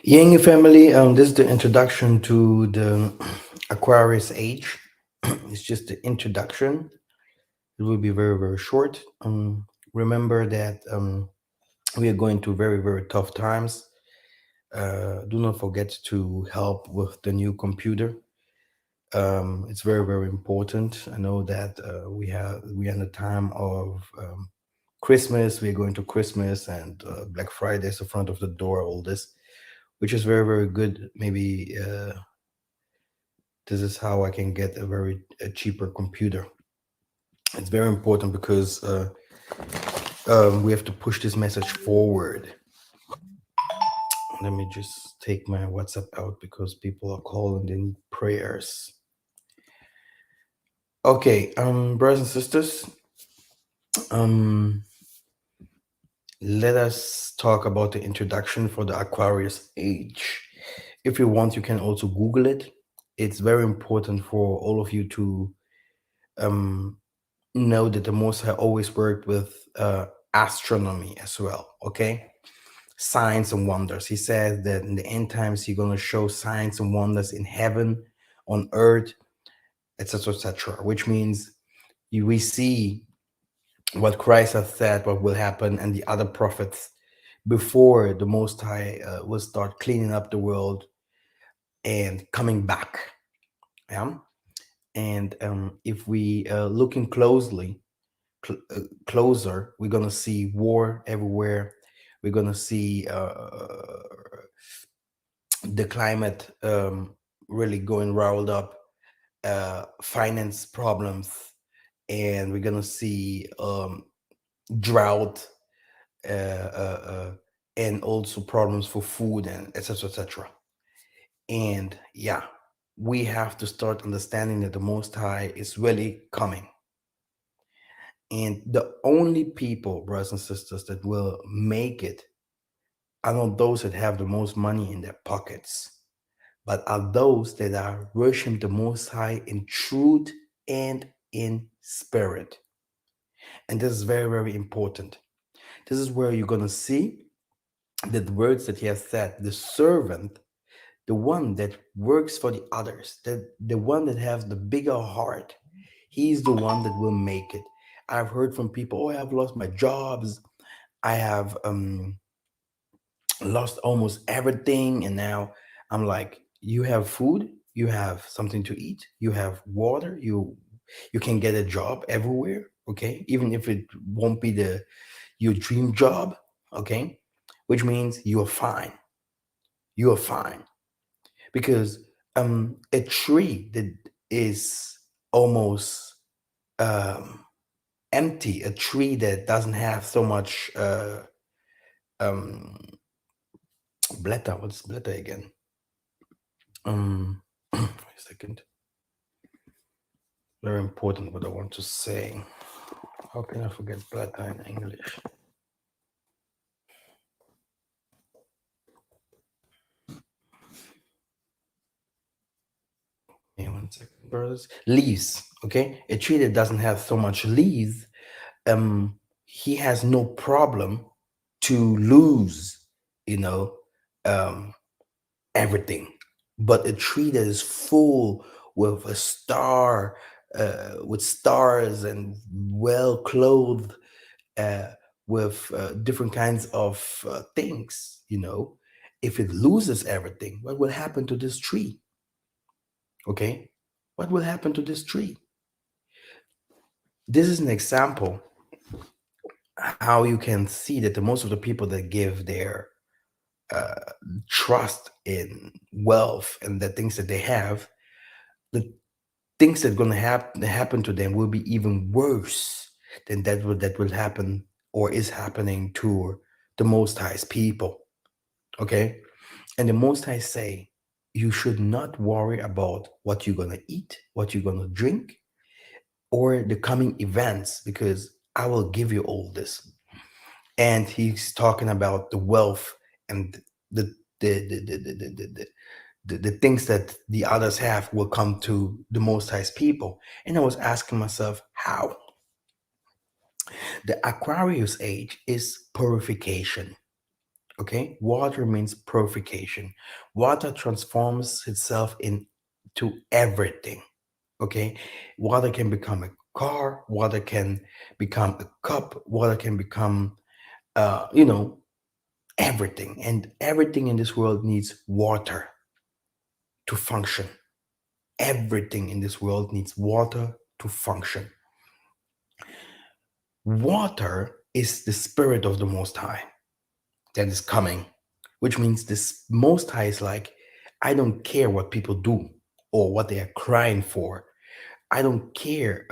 Yang family, this is the introduction to the Aquarius age. It's just the introduction. It will be very, very short. Remember that we are going through very, very tough times. Do not forget to help with the new computer. It's very, very important. I know that we are in the time of Christmas. We're going to Christmas and Black Friday is the front of the door. All this, which is very, very good. Maybe this is how I can get a cheaper computer. It's very important because we have to push this message forward. Let me just take my WhatsApp out because people are calling. They need prayers. Okay, brothers and sisters, um, let us talk about the introduction for the Aquarius age. If you want, you can also Google it. It's very important for all of you to um, know that the Most High always worked with astronomy as well. Okay, signs and wonders. He says that in the end times, He's gonna show signs and wonders in heaven, on earth, etc., etc. Which means we see what Christ has said, what will happen, and the other prophets before the Most High will start cleaning up the world and coming back. Yeah, and if we looking closer, we're gonna see war everywhere. We're gonna see the climate really going riled up, finance problems, and we're gonna see drought, and also problems for food and etc. etc. And yeah, we have to start understanding that the Most High is really coming. And the only people, brothers and sisters, that will make it are not those that have the most money in their pockets, but are those that are worshiping the Most High in truth and in spirit. And this is very, very important. This is where you're going to see that the words that he has said, the servant, the one that works for the others, the one that has the bigger heart, he's the one that will make it. I've heard from people, oh, I have lost my jobs. I have lost almost everything. And now I'm like, you have food, you have something to eat, you have water, you can get a job everywhere, okay? Even if it won't be the your dream job, okay? Which means you're fine. You are fine. Because a tree that is almost um empty, a tree that doesn't have so much um blätter, what's blätter again? Wait a second. Very important what I want to say. How can I forget blätter in English? Hey, 1 second, brothers. Leaves, okay? A tree that doesn't have so much leaves, he has no problem to lose, you know, um, everything. But a tree that is full with a star, with stars and well clothed, uh, with different kinds of things, if it loses everything, what will happen to this tree? Okay, what will happen to this tree? This is an example how you can see that the most of the people that give their uh, trust in wealth and the things that they have, the things that are going to happen to them will be even worse than that will happen or is happening to the Most High's people. Okay, and the Most High say you should not worry about what you're going to eat, what you're going to drink, or the coming events, because I will give you all this. And he's talking about the wealth and the things that the others have will come to the Most High's people. And I was asking myself, how? The Aquarius age is purification. Okay, water means purification. Water transforms itself into everything. Okay, water can become a car, water can become a cup, water can become you know, everything. And everything in this world needs water to function. Everything in this world needs water to function. Water is the spirit of the Most High that is coming, which means this Most High is like, I don't care what people do or what they are crying for. I don't care.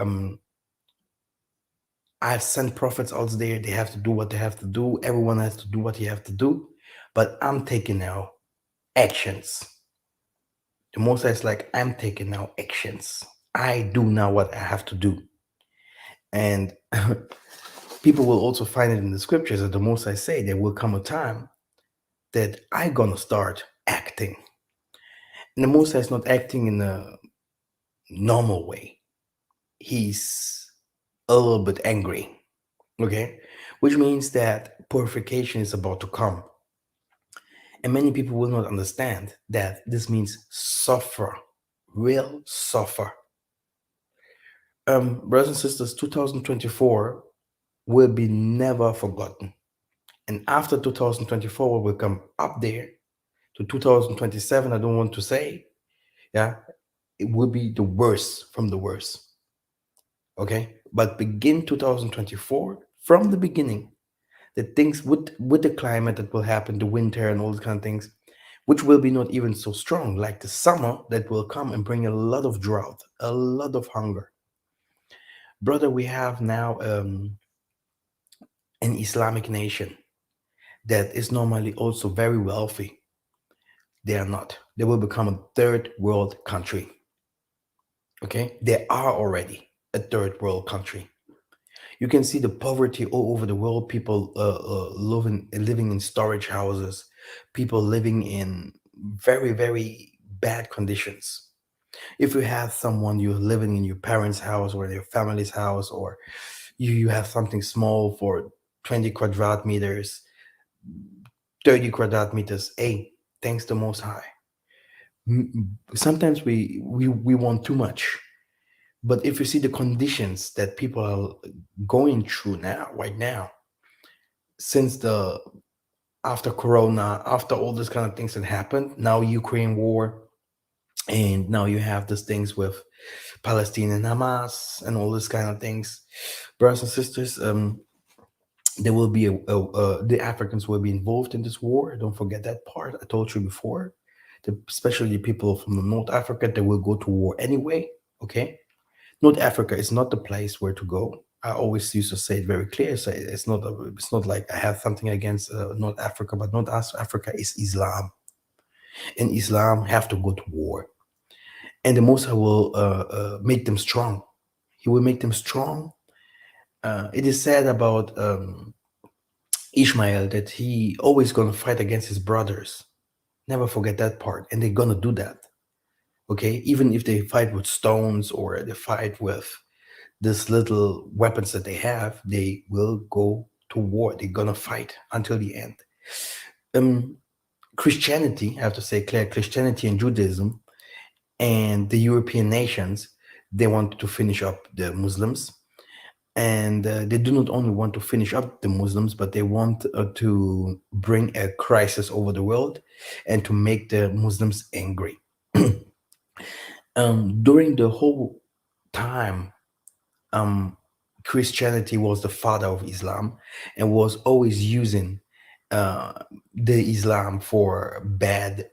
I've sent prophets out there. They have to do what they have to do. Everyone has to do what he have to do. But I'm taking now actions. The Most High is like, I'm taking now actions. I do now what I have to do. And people will also find it in the scriptures that the Most High say there will come a time that I gonna start acting. And the Most High is not acting in a normal way. He's a little bit angry. Okay? Which means that purification is about to come. And many people will not understand that this means suffer, real suffer. Brothers and sisters, 2024 will be never forgotten. And after 2024, we will come up there to 2027. I don't want to say, yeah, it will be the worst from the worst. Okay, but begin 2024 from the beginning. The things with the climate that will happen, the winter and all these kind of things, which will be not even so strong, like the summer that will come and bring a lot of drought, a lot of hunger. Brother, we have now an Islamic nation that is normally also very wealthy. They are not. They will become a third world country. Okay, they are already a third world country. You can see the poverty all over the world. People living in storage houses, people living in very bad conditions. If you have someone, you're living in your parents' house or your family's house, or you have something small for 20 quadrat meters, 30 quadrat meters, hey, thanks the Most High. Sometimes we want too much. But if you see the conditions that people are going through now, right now, since the after Corona, after all these kind of things that happened, now Ukraine war, and now you have these things with Palestine and Hamas and all these kind of things, brothers and sisters. There will be the Africans will be involved in this war. Don't forget that part. I told you before. Especially the people from the North Africa, they will go to war anyway. Okay, North Africa is not the place where to go. I always used to say it very clear. So it's not like I have something against North Africa, but North Africa is Islam, and Islam have to go to war. And the Most High will make them strong. He will make them strong. It is said about Ishmael that he always gonna fight against his brothers. Never forget that part. And they're gonna do that. Okay, even if they fight with stones or they fight with this little weapons that they have, they will go to war. They're gonna fight until the end. Um, Christianity, I have to say, clear Christianity and Judaism and the European nations, they want to finish up the Muslims, and they do not only want to finish up the Muslims, but they want to bring a crisis over the world and to make the Muslims angry. During the whole time, um, Christianity was the father of Islam and was always using uh, the Islam for bad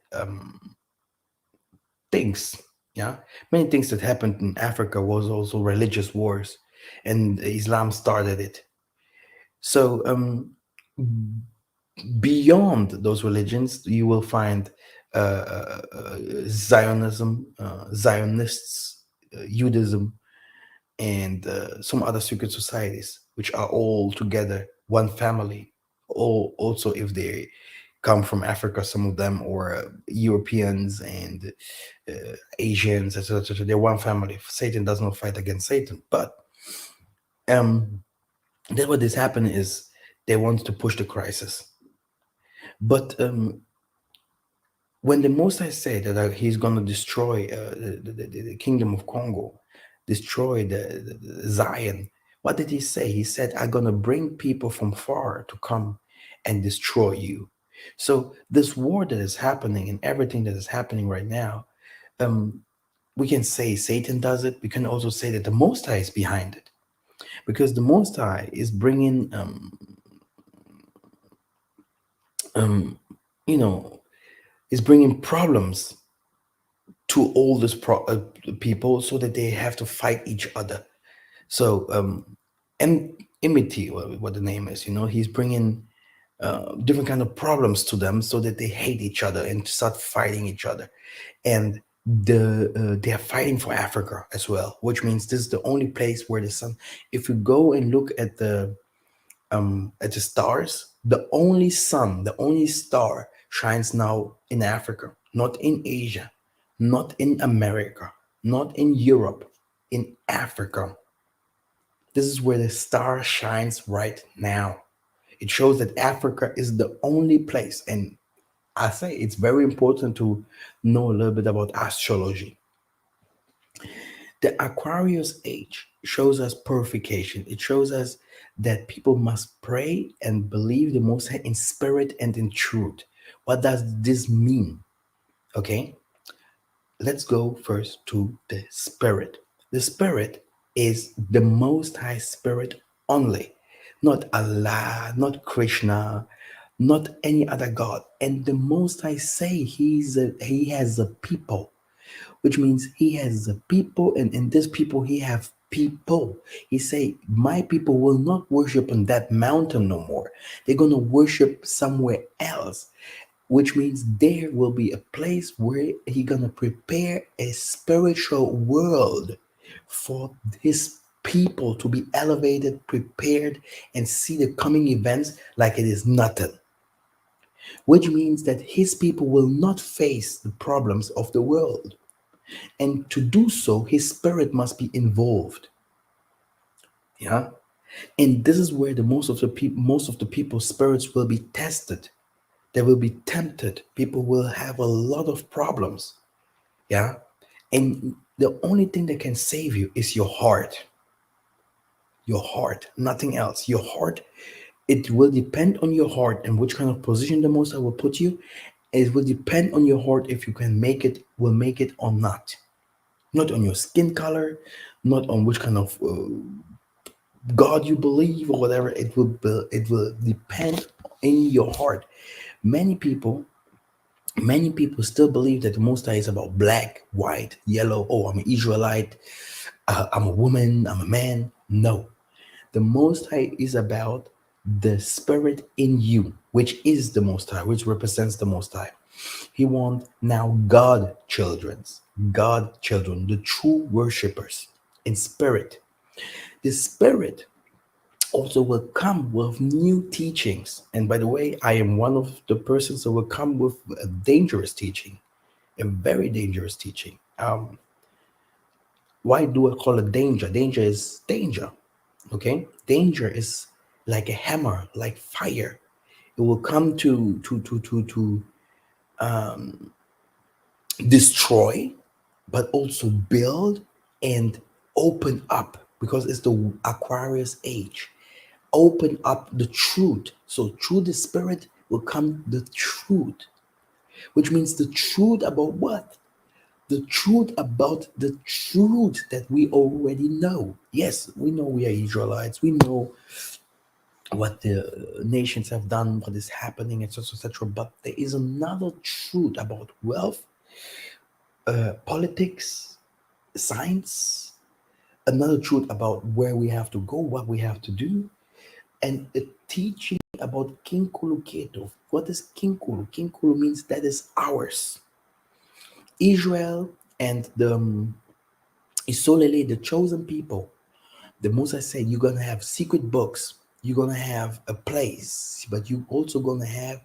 things. Yeah, many things that happened in Africa was also religious wars, and Islam started it. So beyond those religions, you will find Zionism, Zionists, Judaism, and some other secret societies, which are all together one family. All also, if they come from Africa, some of them, or Europeans and Asians, etc., etc., they're one family. Satan does not fight against Satan, but then what is happening is they want to push the crisis. But when the Most High said that he's going to destroy the kingdom of Congo, destroy the Zion, what did he say? He said, I'm going to bring people from far to come and destroy you. So this war that is happening and everything that is happening right now, um, we can say Satan does it. We can also say that the Most High is behind it, because the Most High is bringing, um, you know, is bringing problems to all these people, so that they have to fight each other. So, and enmity, what the name is, he's bringing different kind of problems to them, so that they hate each other and start fighting each other. And they are fighting for Africa as well, which means this is the only place where the sun. If you go and look at the stars, the only sun, the only star shines now in Africa, not in Asia, not in America, not in Europe, in Africa. This is where the star shines right now. It shows that Africa is the only place. And I say it's very important to know a little bit about astrology. The Aquarius age shows us purification. It shows us that people must pray and believe the Most High in spirit and in truth. What does this mean? Okay, let's go first to the spirit. The spirit is the Most High Spirit only, not Allah, not Krishna, not any other God. And the Most High say he has a people, which means he has a people, and in this people he have people. He say, my people will not worship on that mountain no more. They're going to worship somewhere else, which means there will be a place where he going to prepare a spiritual world for his people to be elevated, prepared, and see the coming events like it is nothing, which means that his people will not face the problems of the world. And to do so, his spirit must be involved. Yeah. And this is where the most of the people's spirits will be tested. They will be tempted. People will have a lot of problems. Yeah. And the only thing that can save you is your heart. Your heart, nothing else. Your heart, it will depend on your heart and which kind of position the Most High will put you. It will depend on your heart if you can make it, will make it or not. Not on your skin color, not on which kind of God you believe or whatever. It will depend in your heart. Many people, many people still believe that the Most High is about black, white, yellow. Oh, I'm an Israelite. I'm a woman. I'm a man. No, the Most High is about the spirit in you, which is the Most High, which represents the Most High. He wants now God children, the true worshippers in spirit. The spirit also will come with new teachings. And by the way, I am one of the persons that will come with a dangerous teaching, a very dangerous teaching. Why do I call it danger? Danger is danger. Okay, danger is like a hammer, like fire. It will come to destroy, but also build and open up, because it's the Aquarius age. Open up the truth. So through the spirit will come the truth, which means the truth about what? The truth about the truth that we already know. Yes, we know we are Israelites. We know what the nations have done, what is happening, etc., etc. But there is another truth about wealth, politics, science, another truth about where we have to go, what we have to do, and a teaching about Kinkulu Keto. What is Kinkulu? Kinkulu means that is ours. Israel and the Isolele, the chosen people. The Moses said, you're going to have secret books. You're going to have a place, but you're also going to have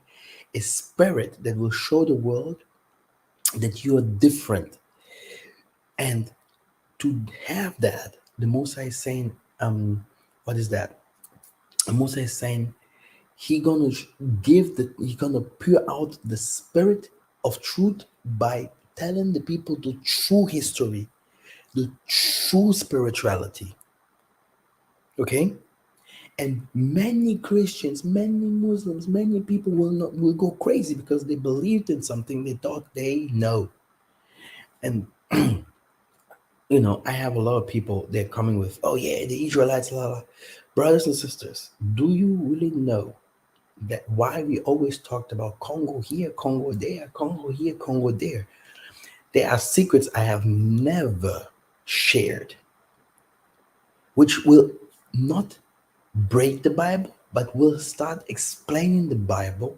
a spirit that will show the world that you are different. And to have that, the Moses is saying, what is that? The Moses is saying He gonna he gonna pour out the spirit of truth by telling the people the true history, the true spirituality. Okay? And many Christians, many Muslims, many people will go crazy because they believed in something they thought they know. And I have a lot of people, they're coming with, oh yeah, the Israelites, la la. Brothers and sisters, do you really know that why we always talked about Congo here, Congo there, Congo here, Congo there? There are secrets I have never shared, which will not break the Bible, but will start explaining the Bible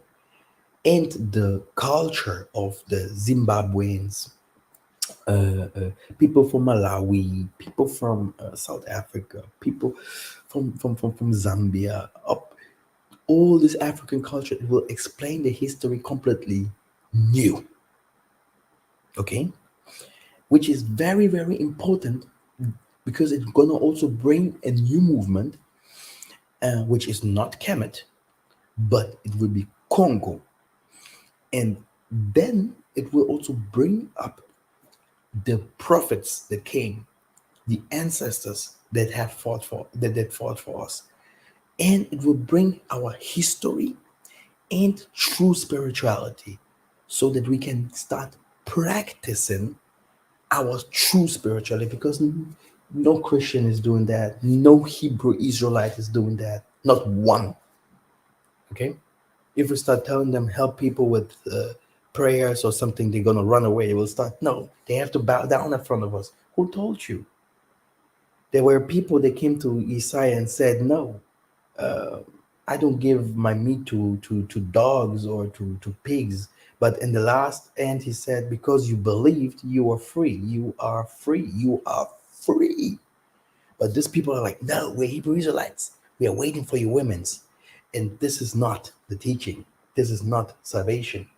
and the culture of the Zimbabweans, people from Malawi, people from South Africa, people from Zambia, up all this African culture. It will explain the history completely new, okay? Which is very, very important because it's gonna also bring a new movement, which is not Kemet, but it will be Congo. And then it will also bring up the prophets that came, the ancestors that fought for us. And it will bring our history and true spirituality so that we can start practicing our true spirituality because no Christian is doing that. No Hebrew Israelite is doing that. Not one. Okay? If we start telling them help people with prayers or something, they're going to run away. They will start, no, they have to bow down in front of us. Who told you? There were people that came to Isaiah and said, no, I don't give my meat to dogs or to pigs. But in the last end, he said, because you believed, you are free. You are free. You are free. But these people are like, no, we're Hebrew Israelites. We are waiting for your women's. And this is not the teaching. This is not salvation.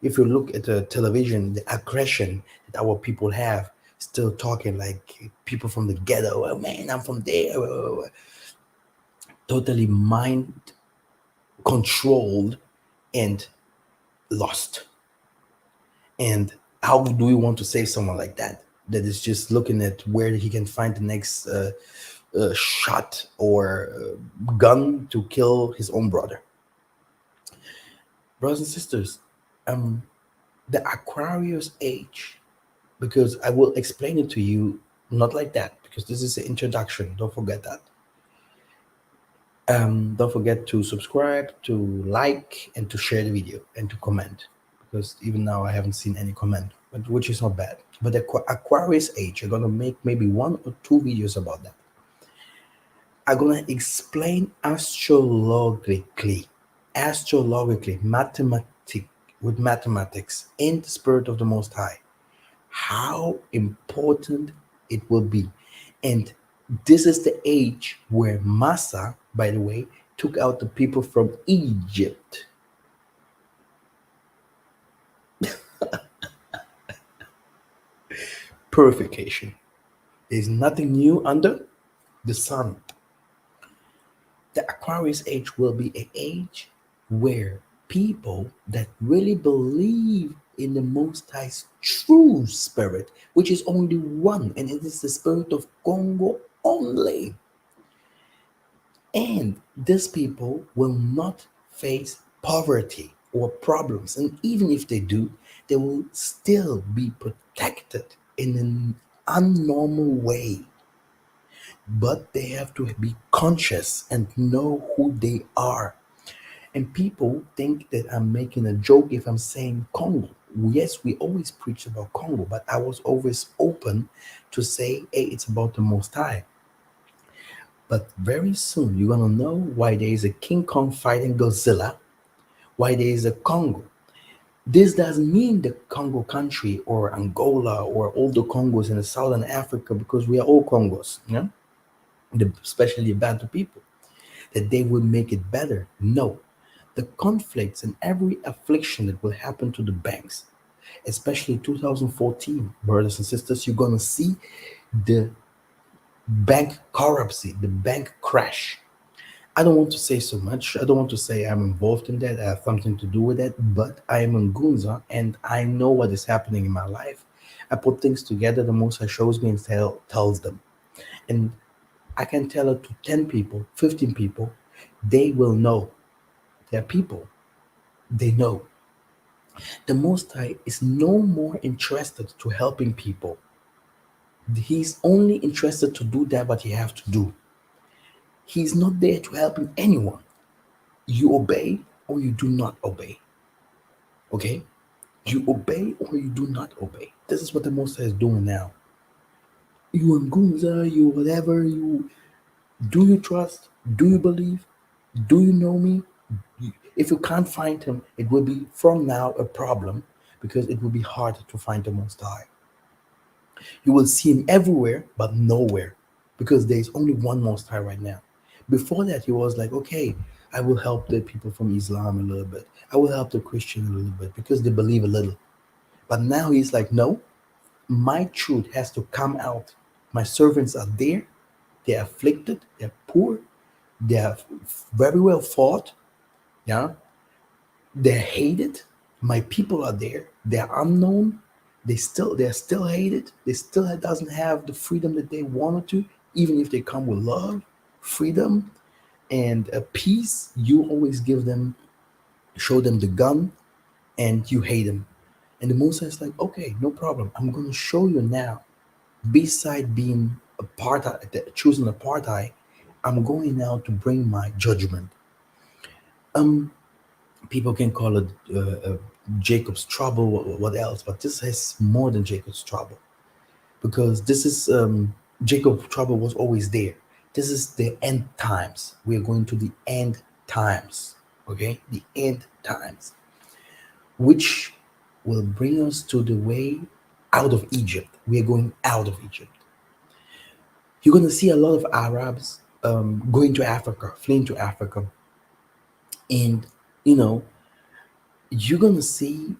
If you look at the television, the aggression that our people have, still talking like people from the ghetto. Oh man, I'm from there. Totally mind controlled and lost. And how do we want to save someone like that? That is just looking at where he can find the next shot or gun to kill his own brother. Brothers and sisters, um, the Aquarius age, because I will explain it to you not like that, because this is the introduction. Don't forget that. Don't forget to subscribe, to like, and to share the video and to comment. Because even now I haven't seen any comment, but which is not bad. But the Aquarius age, I'm gonna make maybe one or two videos about that. I'm gonna explain astrologically, with mathematics in the spirit of the Most High, how important it will be. And this is the age where Massa, by the way, took out the people from Egypt. Purification. There's nothing new under the sun. The Aquarius age will be an age where people that really believe in the Most High's true spirit, which is only one, and it is the spirit of Congo only. And these people will not face poverty or problems. And even if they do, they will still be protected in an unnormal way. But they have to be conscious and know who they are. And people think that I'm making a joke if I'm saying Congo. Yes, we always preach about Congo, but I was always open to say, hey, it's about the Most High. But very soon you're gonna know why there is a King Kong fighting Godzilla, why there is a Congo. This doesn't mean the Congo country or Angola or all the Congos in the southern Africa, because we are all Congos, yeah? Especially the Bantu people, that they will make it better. No. The conflicts and every affliction that will happen to the banks, especially 2014, brothers and sisters, you're gonna see the bank corruption, the bank crash. I don't want to say so much. I don't want to say I'm involved in that. I have something to do with that. But I am in Gunza and I know what is happening in my life. I put things together. The Most High shows me and tells them. And I can tell it to 10 people, 15 people. They will know. They're people. They know. The Most High is no more interested to helping people. He's only interested to do that what you have to do. He's not there to helping anyone. You obey or you do not obey. Okay? You obey or you do not obey. This is what the Most High is doing now. You and Gunza, you whatever, you do you trust? Do you believe? Do you know me? If you can't find him, it will be from now a problem because it will be hard to find the Most High. You will see him everywhere, but nowhere because there is only one Most High right now. Before that, he was like, okay, I will help the people from Islam a little bit. I will help the Christian a little bit because they believe a little. But now he's like, no, my truth has to come out. My servants are there. They're afflicted. They're poor. They're very well fought. Yeah. They're hated. My people are there. They're unknown. They're still hated. They still doesn't have the freedom that they wanted to, even if they come with love, freedom, and a peace. You always give them, show them the gun, and you hate them. And the Musa is like, okay, no problem. I'm going to show you now. Beside being apartheid, choosing apartheid, I'm going now to bring my judgment. Um, People can call it Jacob's trouble, what else? But this is more than Jacob's trouble because this is Jacob's trouble was always there. This is the end times. We are going to the end times. Okay, the end times, which will bring us to the way out of Egypt. We are going out of Egypt. You're going to see a lot of Arabs going to Africa, fleeing to Africa, and you know you're going to see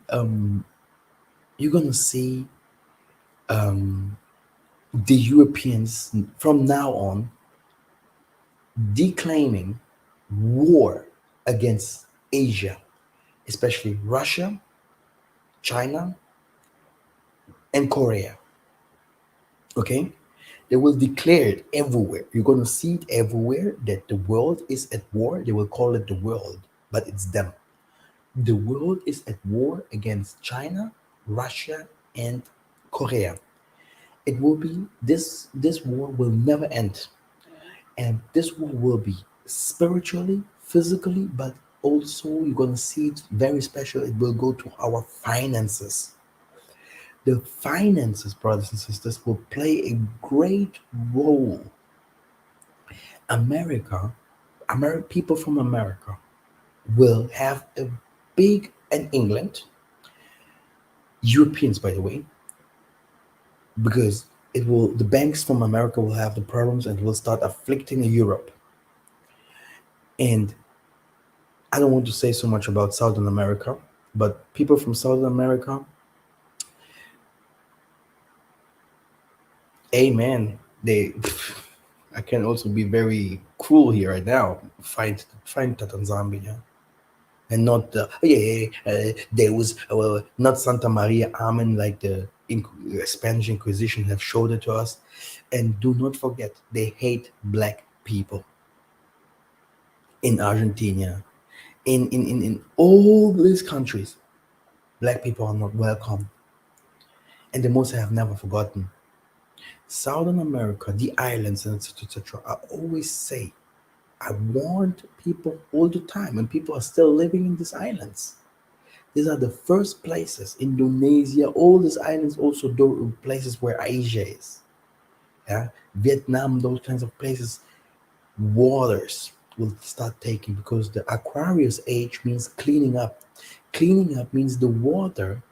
you're going to see the Europeans from now on declaiming war against Asia, especially Russia, China, and Korea. Okay? They will declare it everywhere. You're going to see it everywhere that the world is at war. They will call it the world, but it's them. The world is at war against China, Russia, and Korea. It will be this war will never end. And this war will be spiritually, physically, but also you're gonna see it very special. It will go to our finances. The finances, brothers and sisters, will play a great role. America, people from America will have a big, and England, Europeans, by the way, because it will the banks from America will have the problems and will start afflicting Europe. And I don't want to say so much about Southern America, but people from Southern America, amen. They, I can also be very cruel here right now. Find Tanzania and not there was not Santa Maria Amen like the Spanish Inquisition have showed it to us. And do not forget, they hate black people in Argentina, in all these countries. Black people are not welcome, and the most have never forgotten. Southern America, the islands, and etc. etc. I always say, I warned people all the time, and people are still living in these islands. These are the first places, Indonesia, all these islands, also places where Asia is. Yeah, Vietnam, those kinds of places waters will start taking because the Aquarius age means cleaning up. Cleaning up means the water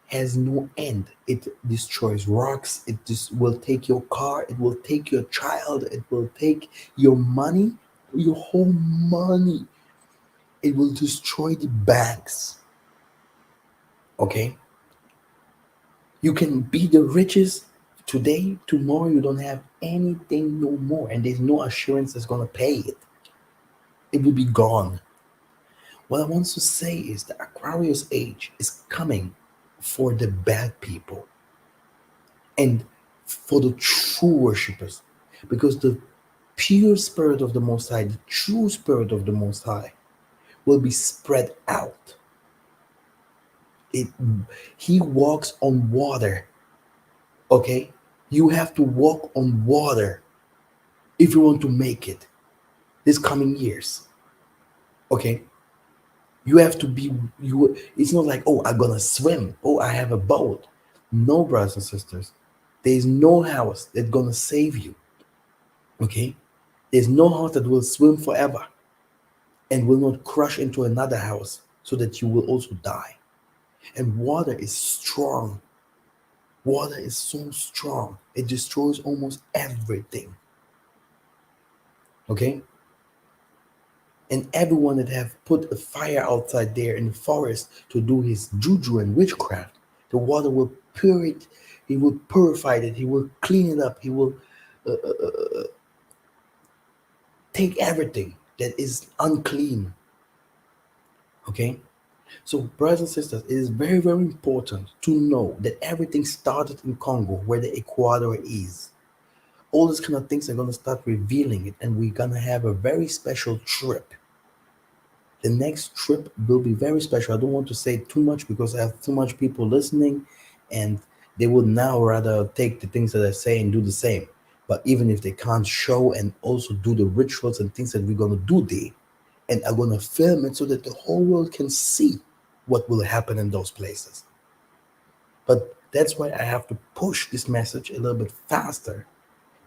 has no end. It destroys rocks. It just will take your car. It will take your child. It will take your money, your whole money. It will destroy the banks. Okay? You can be the richest today, tomorrow you don't have anything no more, and there's no assurance that's gonna pay it. It will be gone. What I want to say is the Aquarius age is coming for the bad people and for the true worshippers, because the pure spirit of the Most High, the true spirit of the Most High, will be spread out. It, he walks on water. Okay, you have to walk on water if you want to make it this coming years. Okay, you have to be you. It's not like, oh, I'm gonna swim. Oh, I have a boat. No, brothers and sisters, there's no house that's gonna save you. Okay, there's no house that will swim forever and will not crush into another house so that you will also die. And water is strong. Water is so strong, it destroys almost everything. Okay, and everyone that have put a fire outside there in the forest to do his juju and witchcraft, the water will pure it. He will purify it. He will clean it up. He will take everything that is unclean. Okay, so brothers and sisters, it is very, very important to know that everything started in Congo, where the Equator is. All these kind of things are going to start revealing it, and we're going to have a very special trip. The next trip will be very special. I don't want to say too much because I have too much people listening, and they would now rather take the things that I say and do the same. But even if they can't show and also do the rituals and things that we're going to do there, and are going to film it so that the whole world can see what will happen in those places. But that's why I have to push this message a little bit faster,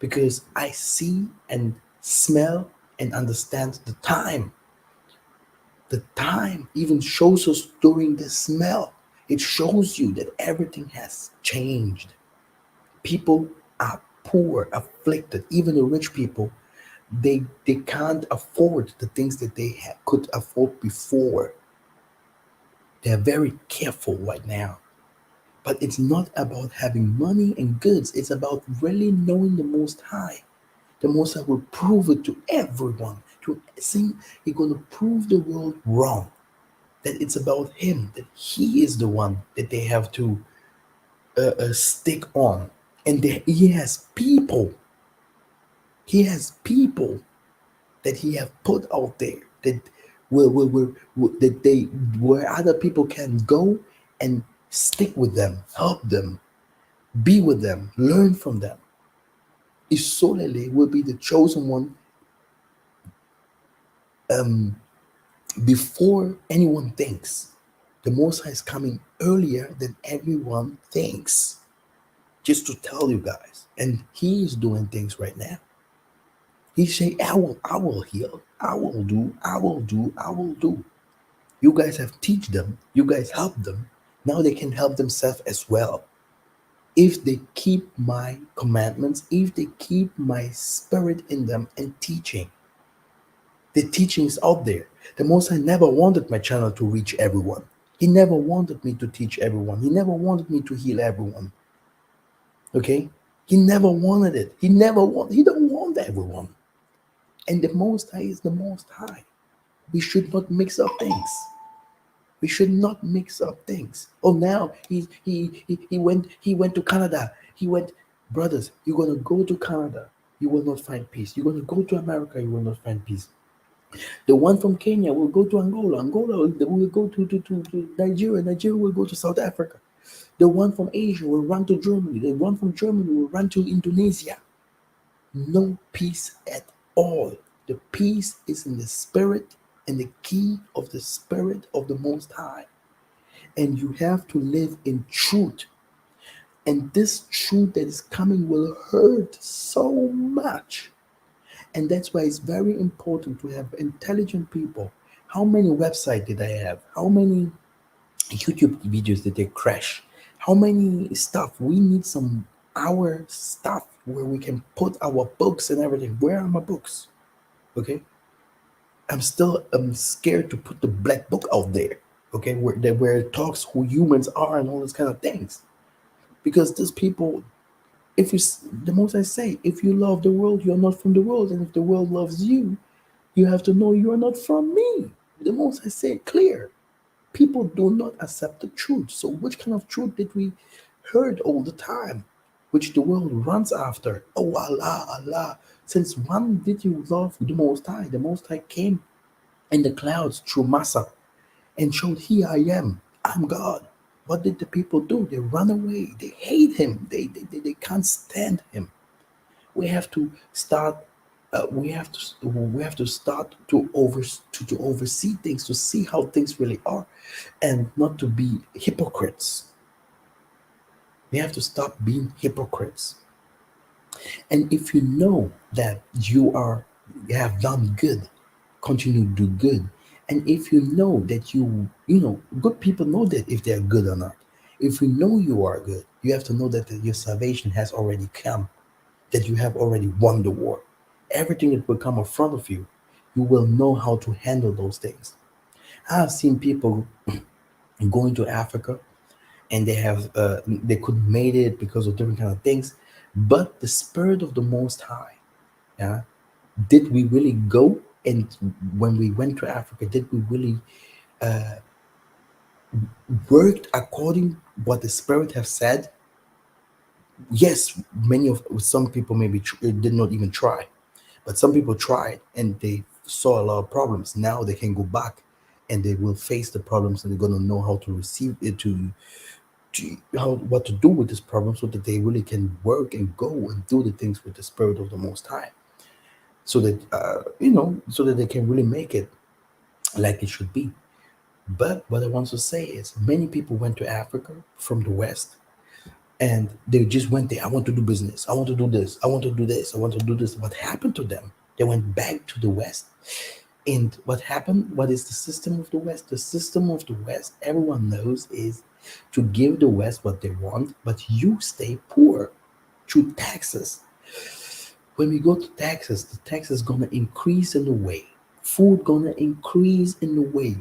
because I see and smell and understand the time. The time even shows us during the smell. It shows you that everything has changed. People are poor, afflicted. Even the rich people, they can't afford the things that they could afford before. They're very careful right now. But it's not about having money and goods. It's about really knowing the Most High. The Most High will prove it to everyone. To see, He's going to prove the world wrong. That it's about Him. That He is the one that they have to stick on. And He has people. He has people that He have put out there that that they where other people can go and stick with them, help them, be with them, learn from them. Isolele will be the chosen one before anyone thinks. The Most High is coming earlier than everyone thinks. Just to tell you guys. And He is doing things right now. He say, I will heal. I will do, I will do, I will do. You guys have teach them. You guys help them. Now they can help themselves as well. If they keep my commandments, if they keep my spirit in them and teaching. The teaching is out there. The Most High never wanted my channel to reach everyone. He never wanted me to teach everyone. He never wanted me to heal everyone. Okay? He never wanted it. He don't want everyone. And the Most High is the Most High. We should not mix up things. We should not mix up things. Oh, now he went to Canada. He went, brothers, you're gonna go to Canada. You will not find peace. You're gonna go to America. You will not find peace. The one from Kenya will go to Angola. Angola will go to Nigeria. Nigeria will go to South Africa. The one from Asia will run to Germany. The one from Germany will run to Indonesia. No peace at all. The peace is in the spirit and the key of the spirit of the Most High. And you have to live in truth. And this truth that is coming will hurt so much. And that's why it's very important to have intelligent people. How many websites did I have? How many YouTube videos did they crash? How many stuff? We need some our stuff where we can put our books and everything. Where are my books? Okay. I'm scared to put the black book out there. Okay, where it talks who humans are and all those kind of things. Because these people, the most I say, if you love the world, you're not from the world, and if the world loves you, You have to know you are not from me. The most I say it clear. People do not accept the truth. So which kind of truth did we heard all the time? Which the world runs after. Oh Allah, Allah. Since when did you love the Most High? The Most High came in the clouds through Massa and showed, here I am. I'm God. What did the people do? They run away. They hate him. They can't stand him. We have to start. We have to start to oversee things, to see how things really are, and not to be hypocrites. We have to stop being hypocrites. And if you know that you have done good, continue to do good. And if you know that good people know that if they're good or not. If you know you are good, you have to know that your salvation has already come, that you have already won the war. Everything that will come in front of you, you will know how to handle those things. I have seen people going to Africa and they couldn't made it because of different kind of things, but the spirit of the Most High, yeah, did we really go? And when we went to Africa, did we really worked according what the spirit have said? Yes, many of some people maybe did not even try, but some people tried and they saw a lot of problems. Now they can go back and they will face the problems, and they're going to know how to receive it, to how what to do with this problem, so that they really can work and go and do the things with the spirit of the Most High, so that so that they can really make it like it should be. But what I want to say is, many people went to Africa from the West, and they just went there. I want to do business. I want to do this. I want to do this. I want to do this. What happened to them? They went back to the West. And what happened? What is the system of the West? The system of the West, everyone knows, is to give the West what they want, but you stay poor through taxes. When we go to taxes, the tax is gonna increase in the way. Food gonna increase in the way.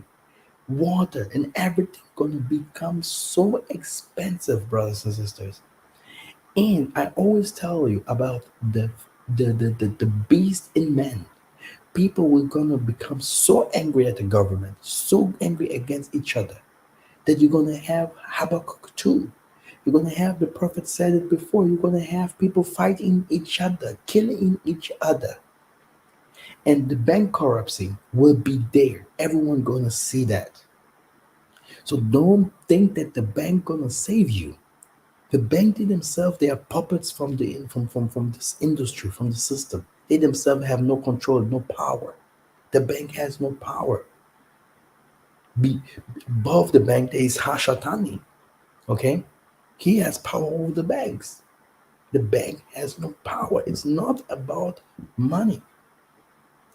Water and everything gonna become so expensive, brothers and sisters. And I always tell you about the beast in men. People were gonna become so angry at the government, so angry against each other, that you're gonna have Habakkuk too. You're gonna have, the prophet said it before, you're gonna have people fighting each other, killing each other. And the bankruptcy will be there. Everyone gonna see that. So don't think that the bank gonna save you. The bank, they themselves, they are puppets from this industry, from the system. They themselves have no control, no power. The bank has no power. Be above the bank, there is Hashatani. Okay, he has power over the banks. The bank has no power. It's not about money.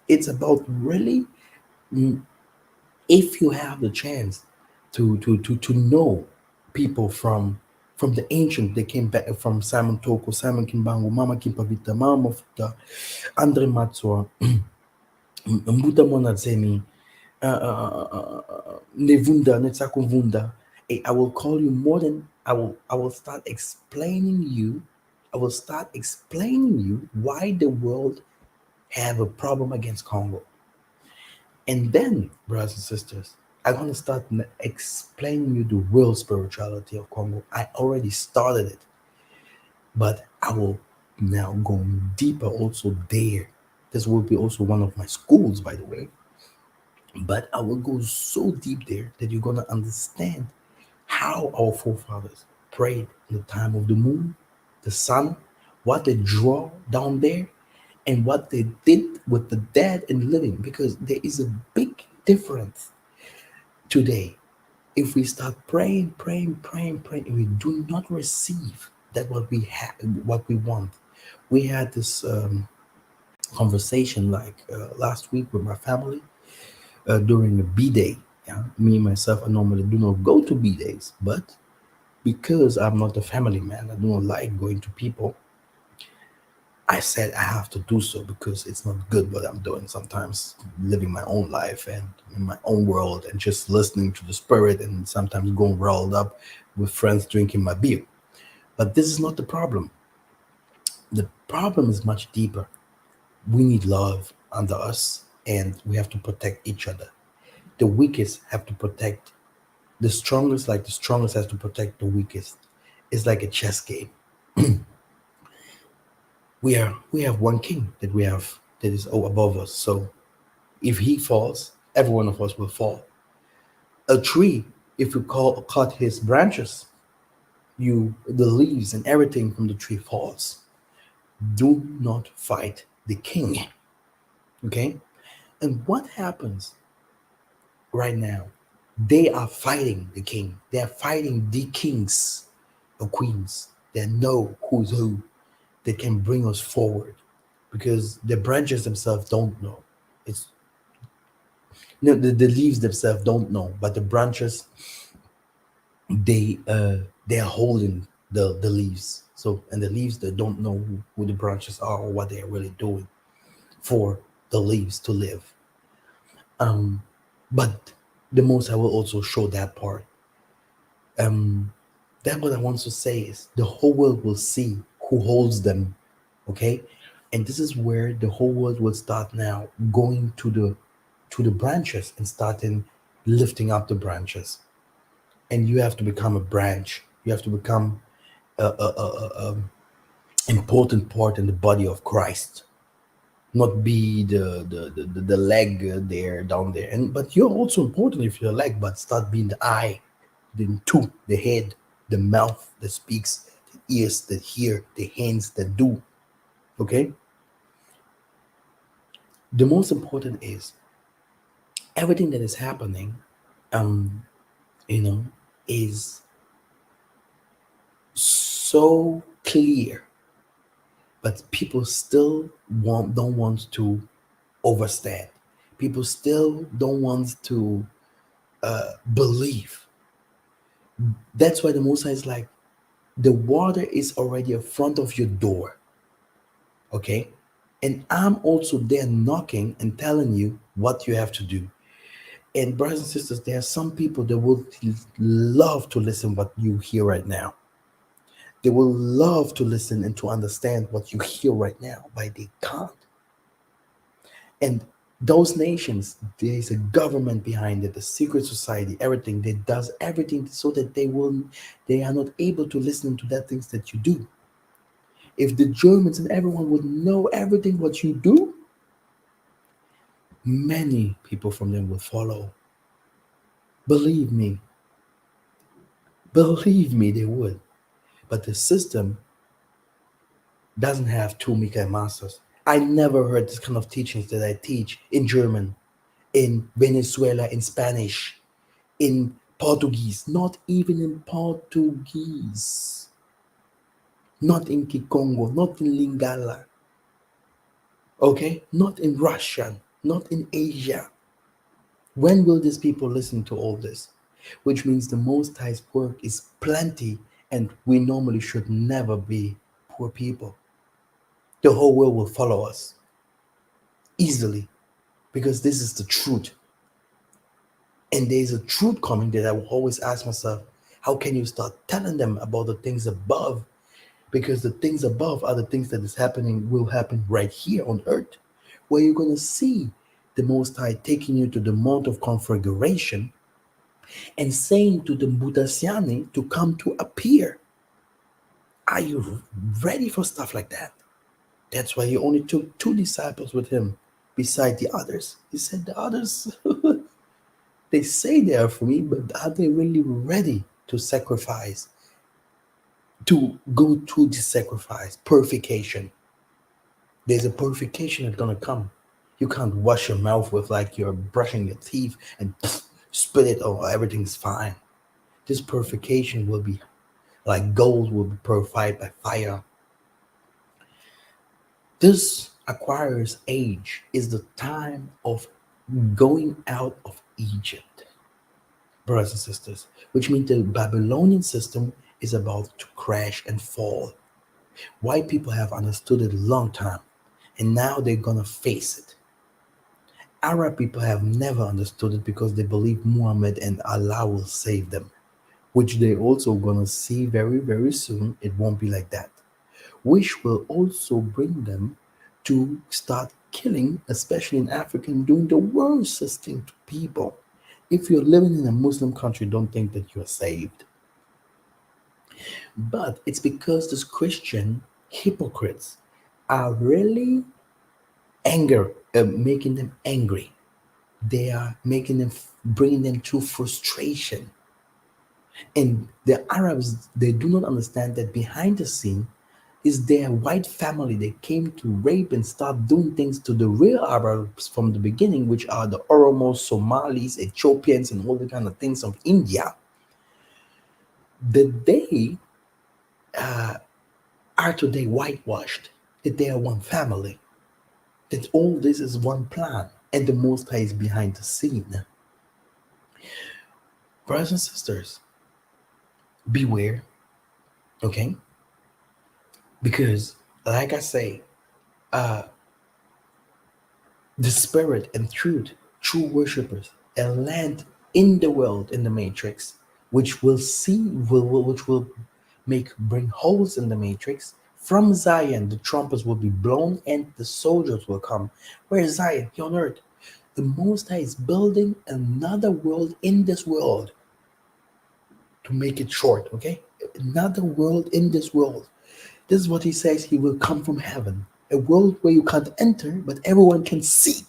It's about really, mm, if you have the chance to know people from the ancient, they came back from Simon Toko, Simon Kimbangu, Mama Kimpavita, Mama Mafuta, Andre Matsua, Mbuta Monazemi, Nevunda, Netsakovunda. I will call you more than I will start explaining you. I will start explaining you why the world have a problem against Congo. And then, brothers and sisters, I'm going to start explaining you the real spirituality of Congo. I already started it, but I will now go deeper also there. This will be also one of my schools, by the way. But I will go so deep there that you're going to understand how our forefathers prayed in the time of the moon, the sun, what they draw down there, and what they did with the dead and living. Because there is a big difference today. If we start praying, praying, praying, praying, and we do not receive that what we have, what we want. We had this conversation like last week with my family during a B day. Yeah, me myself, I normally do not go to B days, but because I'm not a family man, I do not like going to people. I said I have to do so because it's not good what I'm doing. Sometimes living my own life and in my own world and just listening to the spirit, and sometimes going rolled up with friends drinking my beer. But this is not the problem. The problem is much deeper. We need love under us. and we have to protect each other. The weakest have to protect the strongest, like the strongest has to protect the weakest. It's like a chess game. We have one king that we have that is above us. So if he falls, every one of us will fall. A tree, if you cut his branches, the leaves and everything from the tree falls. Do not fight the king. Okay? And what happens right now? They are fighting the king. They are fighting the kings or queens that know who's who, that can bring us forward. Because the branches themselves don't know. It's no, the leaves themselves don't know, but the branches, they are holding the leaves. So, and the leaves, they don't know who the branches are or what they're really doing for the leaves to live. But the most I will also show that part. Then what I want to say is the whole world will see who holds them. Okay, and this is where the whole world will start now going to the branches and starting lifting up the branches. And you have to become a branch. You have to become a important part in the body of Christ, not be the leg there down there. And but you're also important if you're a leg, but start being the eye, the two, the head, the mouth that speaks, the ears that hear, the hands that do. Okay. The most important is everything that is happening, um, you know, is so clear, but people still don't want to overstand. People still don't want to believe. That's why the Most High is like, the water is already in front of your door, okay? And I'm also there knocking and telling you what you have to do. And brothers and sisters, there are some people that will love to listen what you hear right now. They will love to listen and to understand what you hear right now, but they can't. And those nations, there's a government behind it, a secret society, everything that does everything so that they are not able to listen to that things that you do. If the Germans and everyone would know everything what you do, many people from them will follow. Believe me, believe me, they would. But the system doesn't have two Mika masters. I never heard this kind of teachings that I teach in German, in Venezuela, in Spanish, in Portuguese, not even in Portuguese, not in Kikongo, not in Lingala, okay, not in Russian, not in Asia. When will these people listen to all this? Which means the Most High's work is plenty, and we normally should never be poor people. The whole world will follow us easily because this is the truth. And there's a truth coming that I will always ask myself, how can you start telling them about the things above? Because the things above are the things that is happening, will happen right here on earth, where you're going to see the Most High taking you to the Mount of Configuration and saying to the Mudasiani to come to appear. Are you ready for stuff like that? That's why he only took two disciples with him beside the others. He said, the others, they say they are for me, but are they really ready to sacrifice, to go through the sacrifice, purification? There's a purification that's gonna come. You can't wash your mouth with like you're brushing your teeth and spit it, oh, everything's fine. This purification will be like gold will be purified by fire. This Aquarius age is the time of going out of Egypt, brothers and sisters, which means the Babylonian system is about to crash and fall. White people have understood it a long time, and now they're gonna face it. Arab people have never understood it because they believe Muhammad and Allah will save them, which they also gonna see very, very soon. It won't be like that, which will also bring them to start killing, especially in Africa, and doing the worstest thing to people. If you're living in a Muslim country, don't think that you're saved. But it's because these Christian hypocrites are really making them angry. They are making them, bringing them to frustration. And the Arabs, they do not understand that behind the scene is their white family that came to rape and start doing things to the real Arabs from the beginning, which are the Oromos, Somalis, Ethiopians, and all the kind of things of India. That they are today whitewashed, that they are one family, that all this is one plan, and the Most High is behind the scene. Brothers and sisters, beware, okay? Because, like I say, the spirit and truth, true worshippers, a land in the world in the matrix, which will see, which will make bring holes in the matrix. From Zion, the trumpets will be blown and the soldiers will come. Where is Zion? Here on earth. The Most High is building another world in this world. To make it short, okay? Another world in this world. This is what he says, he will come from heaven. A world where you can't enter, but everyone can see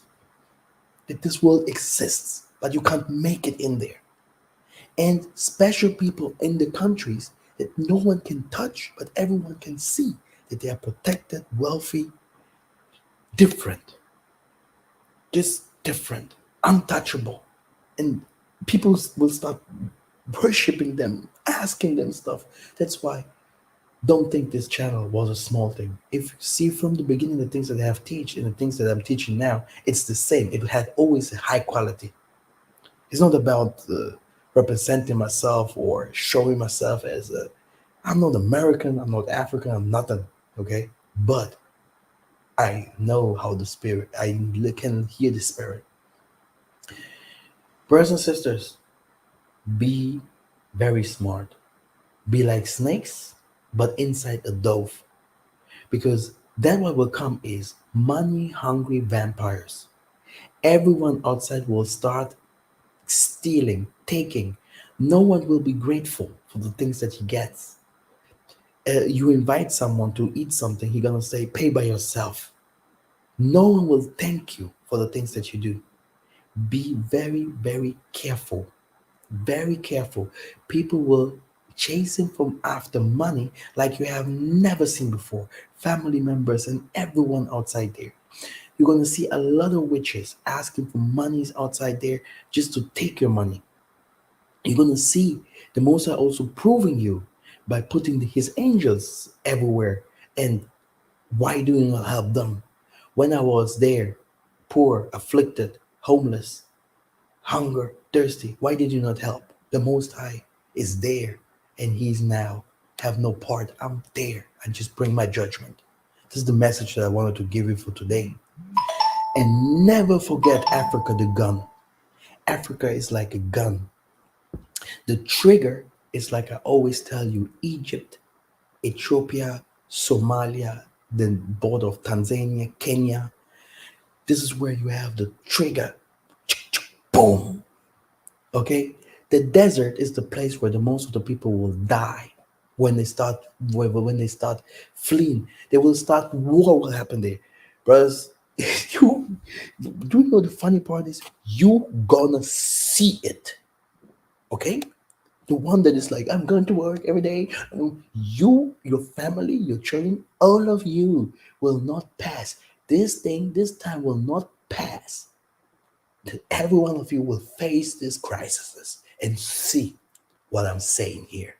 that this world exists, but you can't make it in there. And special people in the countries that no one can touch, but everyone can see that they are protected, wealthy, different, just different, untouchable. And people will start worshiping them, asking them stuff. That's why don't think this channel was a small thing. If you see from the beginning the things that I have teach and the things that I'm teaching now, it's the same. It had always a high quality. It's not about representing myself or showing myself as a. I'm not American. I'm not African. I'm nothing. Okay, but I know how the spirit. Can hear the spirit. Brothers and sisters, be very smart. Be like snakes, but inside a dove. Because then what will come is money hungry vampires. Everyone outside will start stealing, taking. No one will be grateful for the things that he gets. You invite someone to eat something, he's gonna say, pay by yourself. No one will thank you for the things that you do. Be very, very careful. Very careful. People will chasing from after money like you have never seen before. Family members and everyone outside there. You're gonna see a lot of witches asking for monies outside there just to take your money. You're going to see the Most High also proving you by putting his angels everywhere. And why do you not help them? When I was there, poor, afflicted, homeless, hunger, thirsty, why did you not help? The Most High is there and he's now have no part. I'm there. I just bring my judgment. This is the message that I wanted to give you for today. And never forget Africa, the gun. Africa is like a gun. The trigger is like I always tell you Egypt, Ethiopia, Somalia, the border of Tanzania, Kenya. This is where you have the trigger. Boom. Okay? The desert is the place where the most of the people will die when they start when they start fleeing. They will start war will happen there. Brothers, you do you know the funny part is you gonna see it. Okay? The one that is like, I'm going to work every day. You, your family, your children, all of you will not pass. This thing, this time will not pass. That every one of you will face these crises and see what I'm saying here.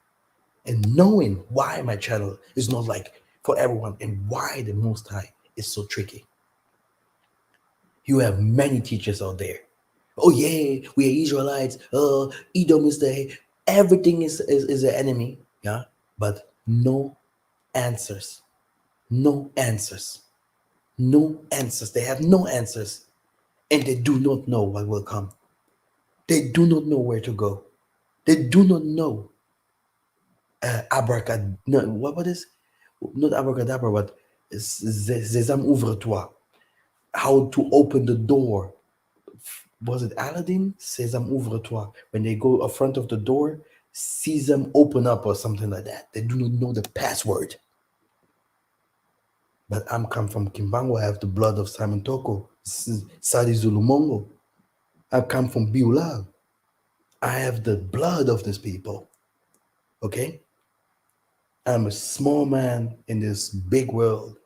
And knowing why my channel is not like for everyone and why the Most High is so tricky. You have many teachers out there. Oh yeah, we are Israelites. Edom is the everything is an enemy. Yeah, but no answers. No answers. No answers. They have no answers, and they do not know what will come. They do not know where to go. They do not know abracad. No, what is not abracadabra, but sésame ouvre-toi. how to open the door. Was it Aladdin? Sésame ouvre-toi. When they go in front of the door, Sésame open up or something like that. They do not know the password. But I'm come from Kimbangu. I have the blood of Simon Toko, Sadi Zulumongo. I come from Biula. I have the blood of these people. Okay? I'm a small man in this big world.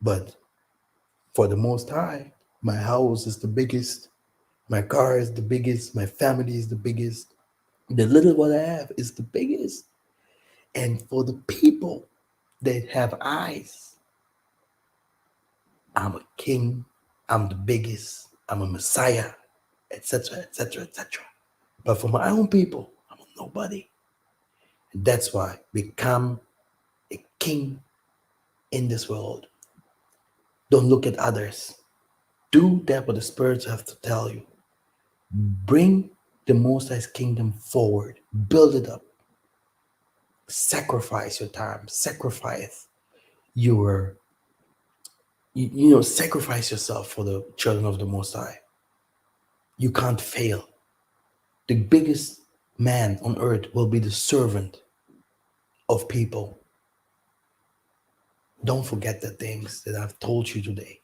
But for the Most High, my house is the biggest. My car is the biggest. My family is the biggest. The little what I have is the biggest. And for the people that have eyes, I'm a king. I'm the biggest. I'm a messiah, etc., etc., etc. But for my own people, I'm a nobody. And that's why become a king in this world. Don't look at others. Do that what the spirits have to tell you. Bring the Most High's kingdom forward. Build it up. Sacrifice your time. Sacrifice your, sacrifice yourself for the children of the Most High. You can't fail. The biggest man on earth will be the servant of people. Don't forget the things that I've told you today.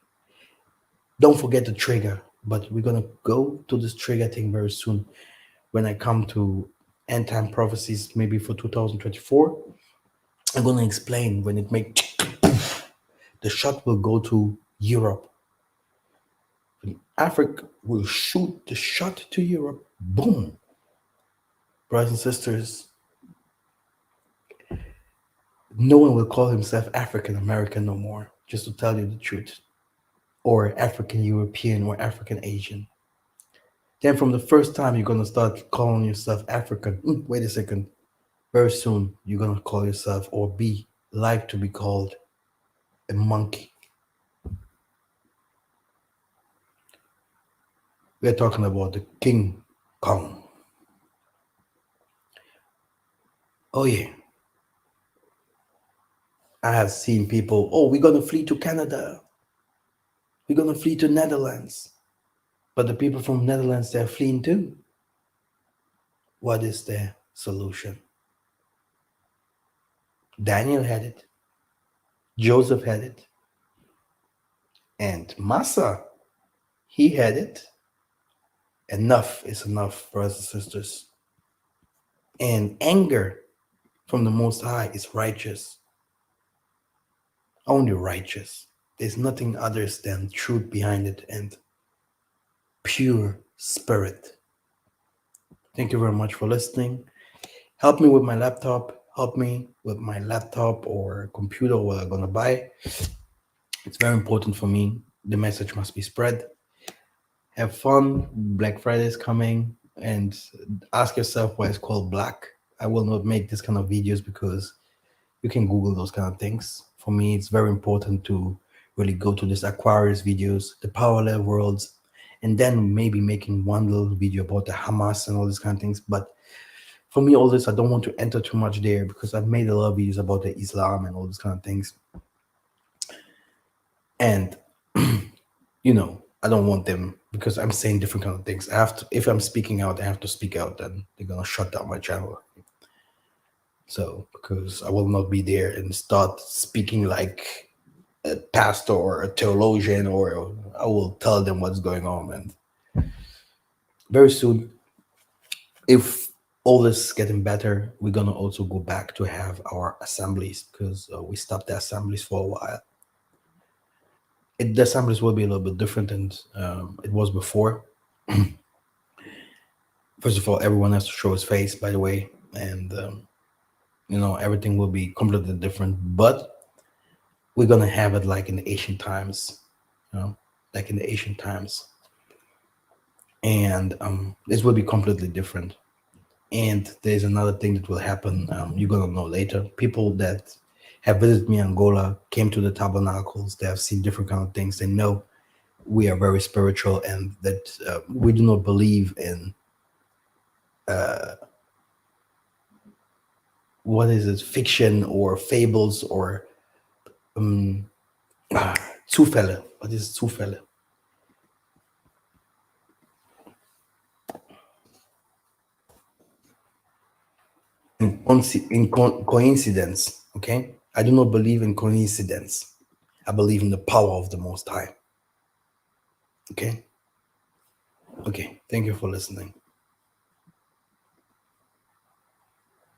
Don't forget the trigger, but we're going to go to this trigger thing very soon when I come to end time prophecies, maybe for 2024. I'm going to explain when it makes the shot will go to Europe. Africa will shoot the shot to Europe. Boom. Brothers and sisters, no one will call himself African American no more, just to tell you the truth, or African European or African Asian. Then from the first time you're going to start calling yourself African, wait a second, very soon you're going to call yourself or be like to be called a monkey. We're talking about the King Kong. Oh yeah. I have seen people, oh, we're going to flee to Canada. We're going to flee to Netherlands. But the people from Netherlands, they're fleeing too. What is their solution? Daniel had it. Joseph had it. And Massa, he had it. Enough is enough, brothers and sisters. And anger from the Most High is righteous. Only righteous. There's nothing other than truth behind it and pure spirit. Thank you very much for listening. Help me with my laptop. Help me with my laptop or computer or what I'm going to buy. It's very important for me. The message must be spread. Have fun. Black Friday is coming. And ask yourself why it's called black. I will not make this kind of videos because you can Google those kind of things. For me, it's very important to really go to this Aquarius videos, the parallel worlds, and then maybe making one little video about the Hamas and all these kind of things. But for me, all this, I don't want to enter too much there because I've made a lot of videos about the Islam and all these kind of things. And, I don't want them because I'm saying different kind of things. I have to, if I'm speaking out, I have to speak out, then they're going to shut down my channel. So, because I will not be there and start speaking like a pastor or a theologian, or I will tell them what's going on. And very soon, if all this is getting better, we're going to also go back to have our assemblies because we stopped the assemblies for a while. The assemblies will be a little bit different than it was before. First of all, everyone has to show his face, by the way, and everything will be completely different. But we're gonna have it like in the ancient times, like in the ancient times, and this will be completely different. And there's another thing that will happen. You're gonna know later. People that have visited me in Angola came to the tabernacles. They have seen different kind of things. They know we are very spiritual and that we do not believe in what is it, fiction or fables or Zufälle. What is Zufälle? coincidence. Okay, I do not believe in coincidence. I believe in the power of the Most High. Okay. Okay. Thank you for listening.